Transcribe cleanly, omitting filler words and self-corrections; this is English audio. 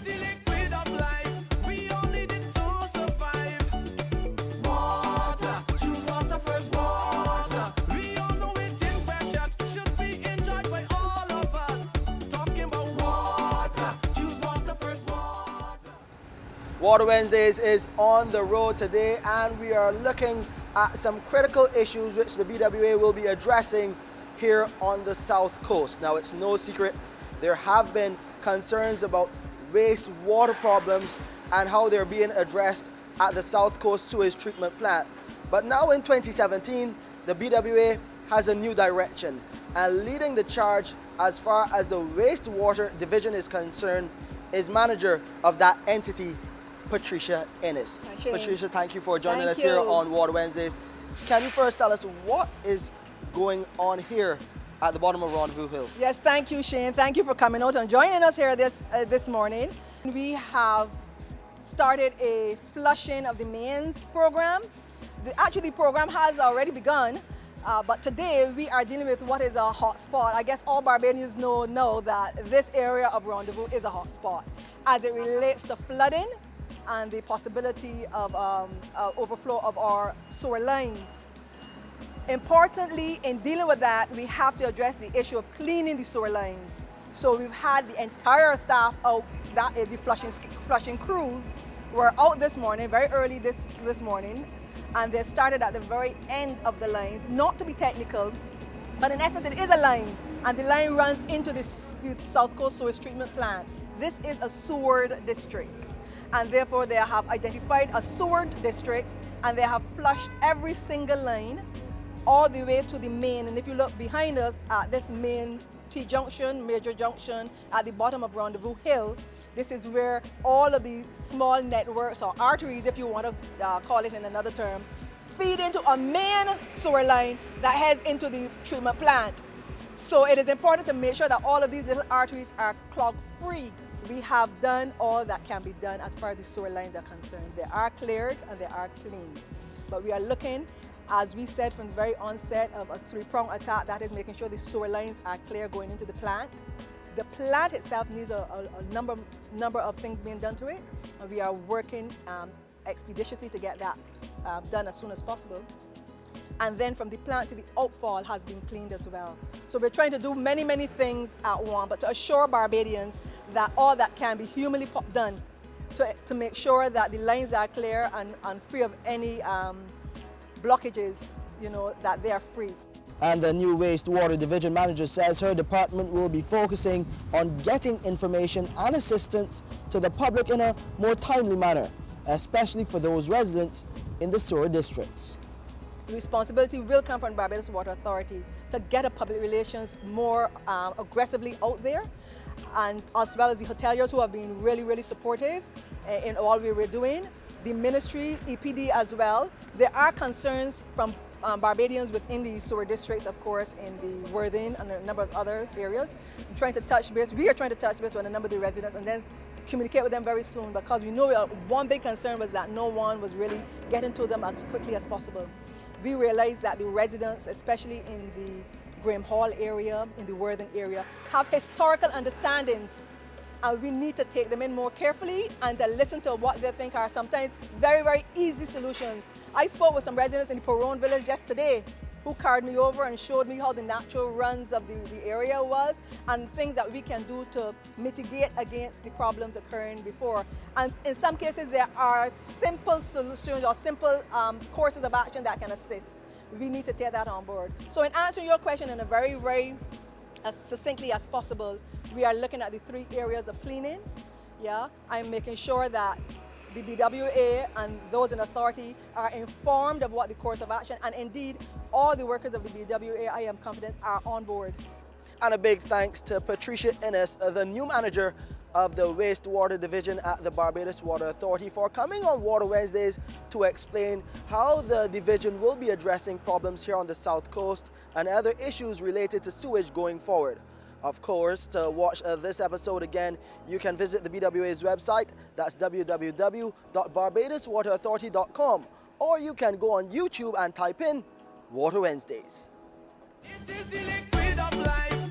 the liquid of life. We all need it to survive. Water, choose water first, water. We all know it is precious, should be enjoyed by all of us. Talking about water, choose water first, water. Water Wednesdays is on the road today, and we are looking at some critical issues which the BWA will be addressing here on the South Coast. Now, it's no secret there have been concerns about wastewater problems and how they're being addressed at the South Coast Sewage Treatment Plant. But now in 2017, the BWA has a new direction, and leading the charge as far as the wastewater division is concerned is manager of that entity, Patricia Ennis. Patricia, thank you for joining us here on Water Wednesdays. Can you first tell us what is going on here at the bottom of Rendezvous Hill? Yes, thank you, Shane. Thank you for coming out and joining us here this morning. We have started a flushing of the mains program. Actually, the program has already begun, but today we are dealing with what is a hot spot. I guess all Barbadians know that this area of Rendezvous is a hot spot as it relates to flooding and the possibility of overflow of our sewer lines. Importantly, in dealing with that, we have to address the issue of cleaning the sewer lines. So we've had the entire staff out, that is the flushing crews, were out this morning, very early this morning, and they started at the very end of the lines, not to be technical, but in essence it is a line, and the line runs into the South Coast Sewage Treatment Plant. This is a sewered district, and therefore they have identified a sewered district, and they have flushed every single line all the way to the main. And if you look behind us at this main T-junction, major junction at the bottom of Rendezvous Hill, this is where all of the small networks or arteries, if you want to call it in another term, feed into a main sewer line that heads into the treatment plant. So it is important to make sure that all of these little arteries are clog free. We have done all that can be done as far as the sewer lines are concerned. They are cleared and they are clean. But we are looking, as we said from the very onset, of a three-pronged attack, that is making sure the sewer lines are clear going into the plant. The plant itself needs a number of things being done to it, and we are working expeditiously to get that done as soon as possible. And then from the plant to the outfall has been cleaned as well. So we're trying to do many, many things at once, but to assure Barbadians that all that can be humanly done to make sure that the lines are clear and free of any blockages, that they are free. And the new wastewater division manager says her department will be focusing on getting information and assistance to the public in a more timely manner, especially for those residents in the sewer districts. The responsibility will come from Barbados Water Authority to get a public relations more aggressively out there, and as well as the hoteliers who have been really, really supportive in all we're doing. The ministry, EPD as well. There are concerns from Barbadians within the sewer districts, of course, in the Worthing and a number of other areas. We are trying to touch base with a number of the residents and then communicate with them very soon, because we know one big concern was that no one was really getting to them as quickly as possible. We realized that the residents, especially in the Graham Hall area, in the Worthing area, have historical understandings, and we need to take them in more carefully and to listen to what they think are sometimes very, very easy solutions. I spoke with some residents in the Porone village just today who carried me over and showed me how the natural runs of the area was and things that we can do to mitigate against the problems occurring before. And in some cases, there are simple solutions or simple courses of action that can assist. We need to take that on board. So in answering your question in a very, very as succinctly as possible, we are looking at the three areas of cleaning. I'm making sure that the BWA and those in authority are informed of what the course of action, and indeed all the workers of the BWA, I am confident, are on board. And a big thanks to Patricia Ennis, the new manager of the wastewater division at the Barbados Water Authority, for coming on Water Wednesdays to explain how the division will be addressing problems here on the South Coast and other issues related to sewage going forward. Of course, to watch this episode again, you can visit the BWA's website, that's www.barbadoswaterauthority.com, or you can go on YouTube and type in Water Wednesdays. It is the liquid of life.